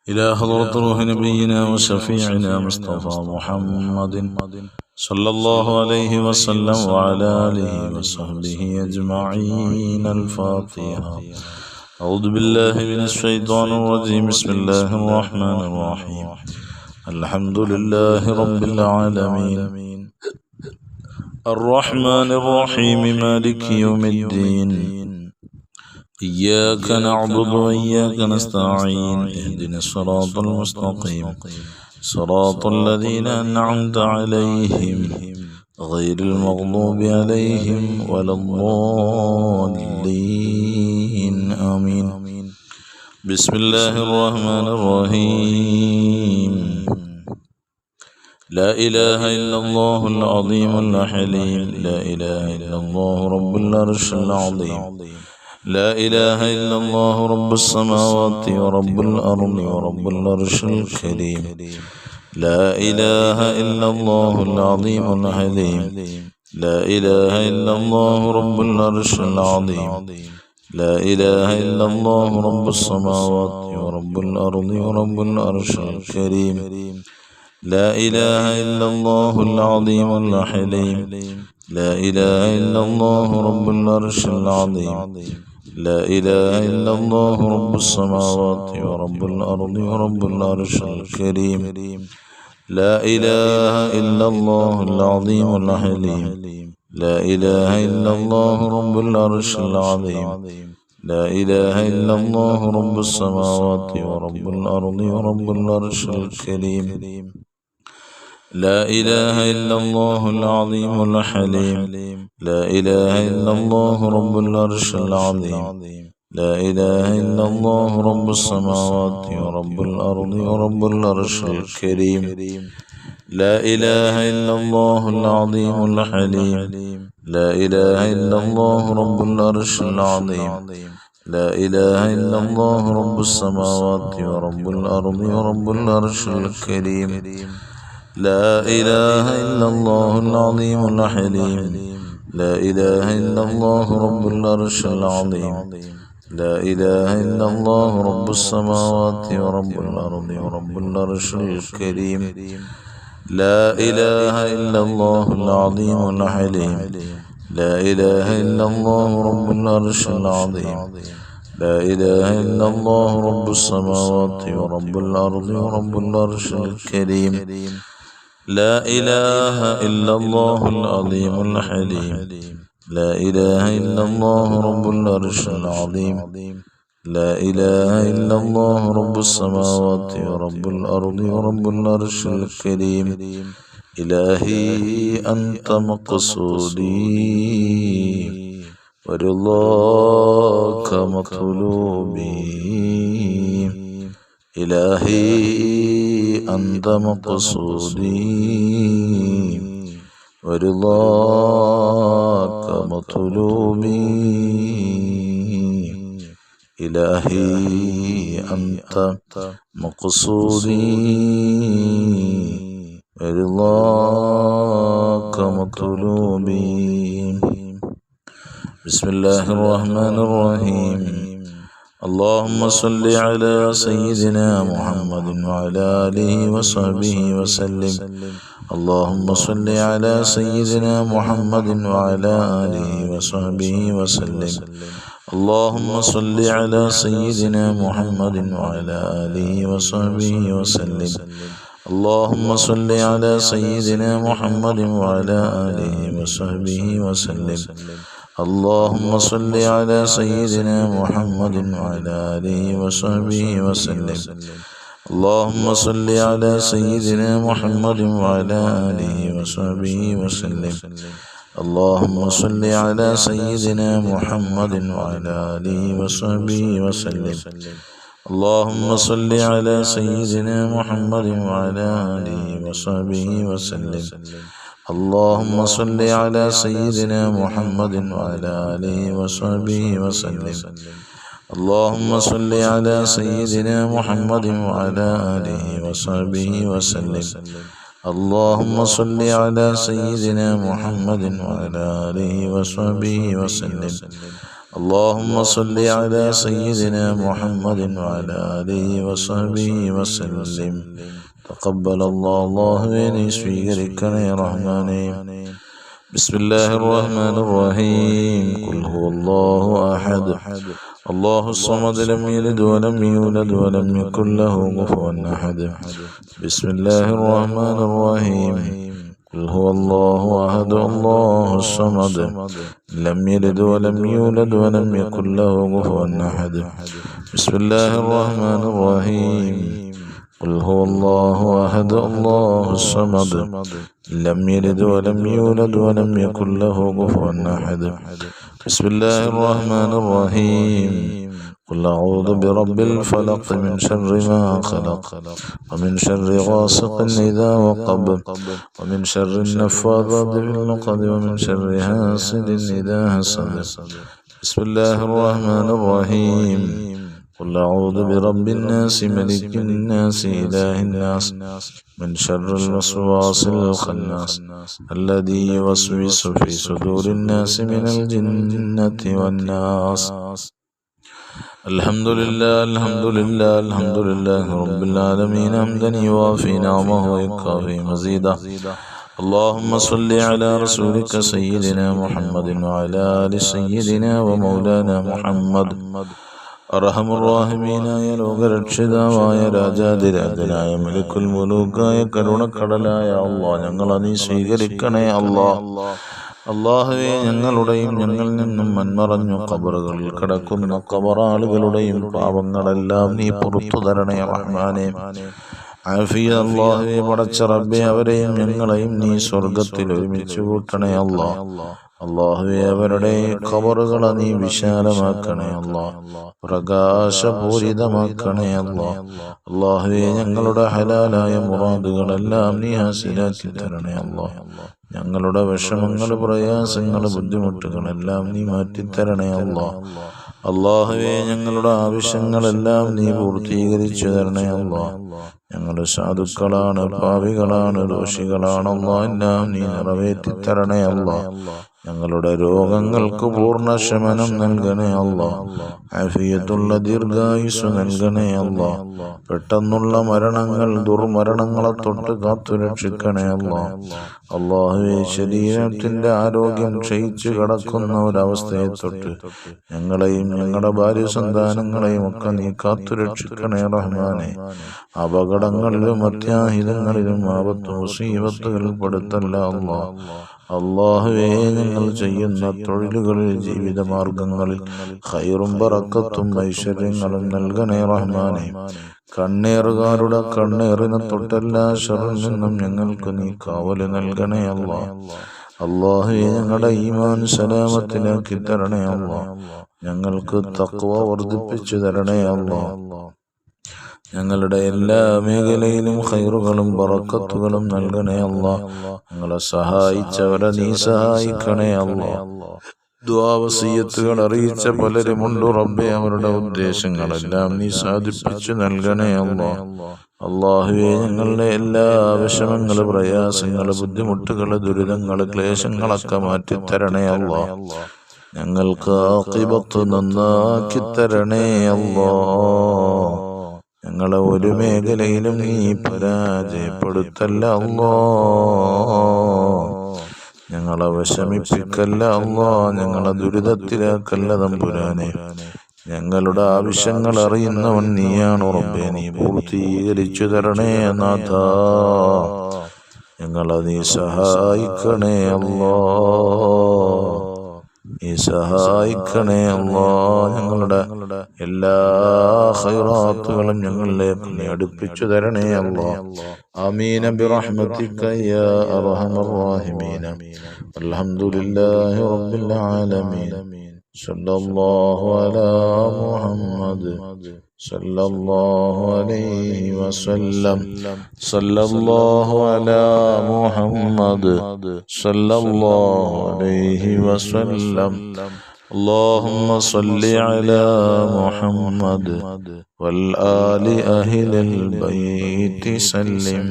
إلى حضرة روح نبينا وشفيعنا مصطفى محمد صلى الله عليه وسلم وعلى آله وصحبه أجمعين. الفاتحة. أعوذ بالله من الشيطان الرجيم. بسم الله الرحمن الرحيم. الحمد لله رب العالمين الرحمن الرحيم مالك يوم الدين. إياك نعبد وإياك نستعين. اهدنا الصراط المستقيم صراط الذين أنعمت عليهم غير المغضوب عليهم ولا الضالين. آمين. بسم الله الرحمن الرحيم. لا إله إلا الله العظيم الحليم. لا إله إلا الله رب العرش العظيم. لا إله إلا الله رب السماوات ورب الأرض ورب العرش الكريم. لا إله إلا الله العظيم الحليم. لا إله إلا الله رب العرش العظيم. لا إله إلا الله رب السماوات ورب الأرض ورب العرش الكريم. لا إله إلا الله العظيم الحليم. لا إله إلا الله رب العرش العظيم. لا إله إلا الله رب السماوات ورب الأرض ورب العرش الكريم. لا إله إلا الله العظيم الحليم. لا إله إلا الله رب العرش العظيم. لا إله إلا الله رب السماوات ورب الأرض ورب العرش الكريم. لا إله إلا الله العظيم الحليم. لا إله إلا الله رب العرش العظيم. لا إله إلا الله رب السماوات ورب الأرض ورب العرش الكريم. لا إله إلا الله العظيم الحليم. لا إله إلا الله رب العرش العظيم. لا إله إلا الله رب السماوات ورب الأرض ورب العرش الكريم. لا إله إلا الله العظيم الحليم. لا إله إلا الله رب العرش العظيم. لا إله إلا الله رب السماوات ورب الأرض ورب العرش الكريم. لا إله إلا الله العظيم الحليم. لا إله إلا الله رب العرش العظيم. لا إله إلا الله رب السماوات ورب الأرض ورب العرش الكريم. لا إله إلا الله العظيم الحليم. لا إله إلا الله رب العرش العظيم. لا إله إلا الله رب السماوات ورب الأرض ورب العرش الكريم. إلهي أنت مقصودي ورضاك مطلوبي. إلهي أنت مقصودي ورضاك مطلوبي. إلهي أنت مقصودي ورضاك مطلوبي. بسم الله الرحمن الرحيم. اللهم صل على سيدنا محمد وعلى آله وصحبه وسلم. اللهم صل على سيدنا محمد وعلى آله وصحبه وسلم. اللهم صل على سيدنا محمد وعلى آله وصحبه وسلم. اللهم صل على سيدنا محمد وعلى آله وصحبه وسلم. اللهم صل على سيدنا محمد وعلى آله وصحبه وسلم. اللهم صل على سيدنا محمد وعلى آله وصحبه وسلم. اللهم صل على سيدنا محمد وعلى آله وصحبه وسلم. اللهم صل على سيدنا محمد وعلى آله وصحبه وسلم. اللهم صل على سيدنا محمد وعلى آله وصحبه وسلم. اللهم صل على سيدنا محمد وعلى آله وصحبه وسلم. اللهم صل على سيدنا محمد وعلى آله وصحبه وسلم. اللهم صل على سيدنا محمد وعلى آله وصحبه وسلم. تقبل الله مني സ്വീകരിക്കണേ റഹ്മാനേ. بسم الله الرحمن الرحيم. قل هو الله أحد الله الصمد لم يلد ولم يولد ولم يكن له كفوا أحد. بسم الله الرحمن الرحيم. قل هو الله أحد الله الصمد لم يلد ولم يولد ولم يكن له كفوا أحد. بسم الله الرحمن الرحيم. قل هو الله أحد الله الصمد لم يلد ولم يولد ولم يكن له كفوا أحد. بسم الله الرحمن الرحيم. قل أعوذ برب الفلق من شر ما خلق ومن شر غاسق إذا وقب ومن شر النفاثات في العقد ومن شر حاسد إذا حسد. بسم الله الرحمن الرحيم. قل أعوذ برب الناس ملك الناس إله الناس من شر الوسواس الخناس الذي يوسوس في صدور الناس من الجنة والناس. الحمد لله الحمد لله الحمد لله رب العالمين حمدا يوافي نعمه ويكافي مزيدا. اللهم صل على رسولك سيدنا محمد وعلى آل سيدنا ومولانا محمد. അർഹമുർറാഹിമീനായ ലോകരക്ഷിതാവായ രാജാതിരാജനായ മലിക്കുൽ മുലൂക്കായ കരുണക്കടലായ അല്ലാഹ്, ഞങ്ങളെ നീ സ്വീകരിക്കണേ അല്ലാഹ്. അല്ലാഹുവേ, ഞങ്ങളുടെയും ഞങ്ങളിൽ നിന്നും മൺമറഞ്ഞു ഖബറുകളിൽ കിടക്കുന്ന ഖബറാളുകളുടെയും പാവങ്ങളെല്ലാം നീ പുറത്തു തരണേ റഹ്മാനേ. ആഫിയ അല്ലാഹുവേ, പടച്ച റബ്ബേ, അവരെയും ഞങ്ങളെയും നീ സ്വർഗത്തിൽ ഒരുമിച്ച് കൂട്ടണേ അല്ലാഹ്. അല്ലാഹുവേ, അവരുടെ ഖബറുകളെ നീ വിശാലമാക്കണേ അല്ലാഹ്, പ്രകാശപൂരിതമാക്കണേ അല്ലാഹ്. അല്ലാഹുവേ, ഞങ്ങളുടെ ഹലാലായ മുറാദുകളെല്ലാം നീ ഹാസിലാക്കി തരണേ അല്ലാഹ്. ഞങ്ങളുടെ വിഷമങ്ങൾ, പ്രയാസങ്ങൾ, ബുദ്ധിമുട്ടുകളെല്ലാം നീ മാറ്റിത്തരണേ അല്ലാഹ്. അല്ലാഹുവേ, ഞങ്ങളുടെ ആവശ്യങ്ങളെല്ലാം നീ പൂർത്തീകരിച്ചു തരണേ അല്ലാഹ്. ഞങ്ങൾ സാധുക്കളാണ്, പാപികളാണ്, ദോഷികളാണ് അല്ലാഹ്, എല്ലാം നീ നിറവേറ്റിത്തരണേ അല്ലാഹ്. ഞങ്ങളുടെ രോഗങ്ങൾക്ക് പൂർണ്ണ ശമനം നൽകണേ അല്ലാഹ്. ആഫിയത്തുള്ള ദീർഘായുസ് നൽകണേ അല്ലാഹ്. പെട്ടെന്നുള്ള മരണങ്ങൾ, ദുർമരണങ്ങളെ തൊട്ട് കാത്തുരക്ഷിക്കണേ അല്ലാഹ്. അല്ലാഹുവേ, ശരീരത്തിന്റെ ആരോഗ്യം ക്ഷയിച്ചു കിടക്കുന്ന ഒരവസ്ഥയെ തൊട്ട് ഞങ്ങളെയും ഞങ്ങളുടെ ഭാര്യ സന്താനങ്ങളെയും ഒക്കെ നീ കാത്തുരക്ഷിക്കണേ റഹ്മാനെ. അപകടങ്ങളിലും അത്യാഹിതങ്ങളിലും ആപത്ത് മുസീബത്തുകൾ പെടുത്തല്ല അല്ലാഹ്. അല്ലാഹുവേ, ഞങ്ങൾ ചെയ്യുന്ന തൊഴിലുകളിൽ, ജീവിതമാർഗങ്ങളിൽ ഖൈറും ബറക്കത്തും ഐശ്വര്യങ്ങളും നൽകണേ റഹ്മാനെ. കണ്ണേറുകാരുടെ കണ്ണേറിനെ തൊട്ടെല്ലാ ശർറിൽ നിന്നും ഞങ്ങൾക്ക് നീ കാവല് നൽകണേ അല്ലാഹ്. അല്ലാഹുവേ, ഞങ്ങളുടെ ഈമാൻ സലാമത്തിലാക്കി തരണേ അല്ലാഹ്. ഞങ്ങൾക്ക് തഖ്വ വർദ്ധിപ്പിച്ചു തരണേ അല്ലാഹ്. ഞങ്ങളുടെ എല്ലാ മേഖലയിലും ഖൈറുകളും ബറക്കത്തുകളും നൽകണേ അല്ലാഹ്. ഞങ്ങളെ സഹായിച്ചവരെ നീ സഹായിക്കണേ അല്ലാഹ്. ദുആ വസിയത്തുകൾ അറിയിച്ച പലരുമുണ്ട് റബ്ബേ, അവരുടെ ഉദ്ദേശങ്ങളെല്ലാം നീ സാധിപ്പിച്ചു നൽകണേ അല്ലാഹ്. അല്ലാഹുവേ, ഞങ്ങളുടെ എല്ലാ വിഷമങ്ങൾ, പ്രയാസങ്ങൾ, ബുദ്ധിമുട്ടുകൾ, ദുരിതങ്ങൾ, ക്ലേശങ്ങളൊക്കെ മാറ്റിത്തരണേ അല്ലാഹ്. ഞങ്ങൾക്ക് ആഖിബത്ത് നന്നാക്കി തരണേ അല്ലാഹ്. ഞങ്ങളെ ഒരു മേഖലയിലും നീ പരാജയപ്പെടുത്തല്ല അല്ലാഹ്. ഞങ്ങളെ വിഷമിപ്പിക്കല്ല അല്ലാഹ്. ഞങ്ങളെ ദുരിതത്തിലാക്കല്ല തമ്പുരാനെ. ഞങ്ങളുടെ ആവശ്യങ്ങൾ അറിയുന്നവൻ നീയാണ് റബ്ബേ, നീ പൂർത്തീകരിച്ചു തരണേ നാഥാ. ഞങ്ങളെ നീ സഹായിക്കണേ അല്ലാഹ്. നീ സഹായിക്കണേ അല്ലാഹ്. ഞങ്ങളുടെ എല്ലാ ഖൈറാത്തുകളും ഞങ്ങളിലേക്ക് നീ അടുപ്പിച്ചു തരണേ അല്ലാഹ്. ആമീൻ ബിറഹ്മതിക യാ അർഹമർ റഹീമീൻ. അൽഹംദുലില്ലാഹി റബ്ബിൽ ആലമീൻ. സല്ലല്ലാഹു അലാ മുഹമ്മദ് സല്ലല്ലാഹു അലൈഹി വസല്ലം. സല്ലല്ലാഹു അലാ മുഹമ്മദ് സല്ലല്ലാഹു അലൈഹി വസല്ലം. اللهم صل على محمد والآل أهل البيت سلم.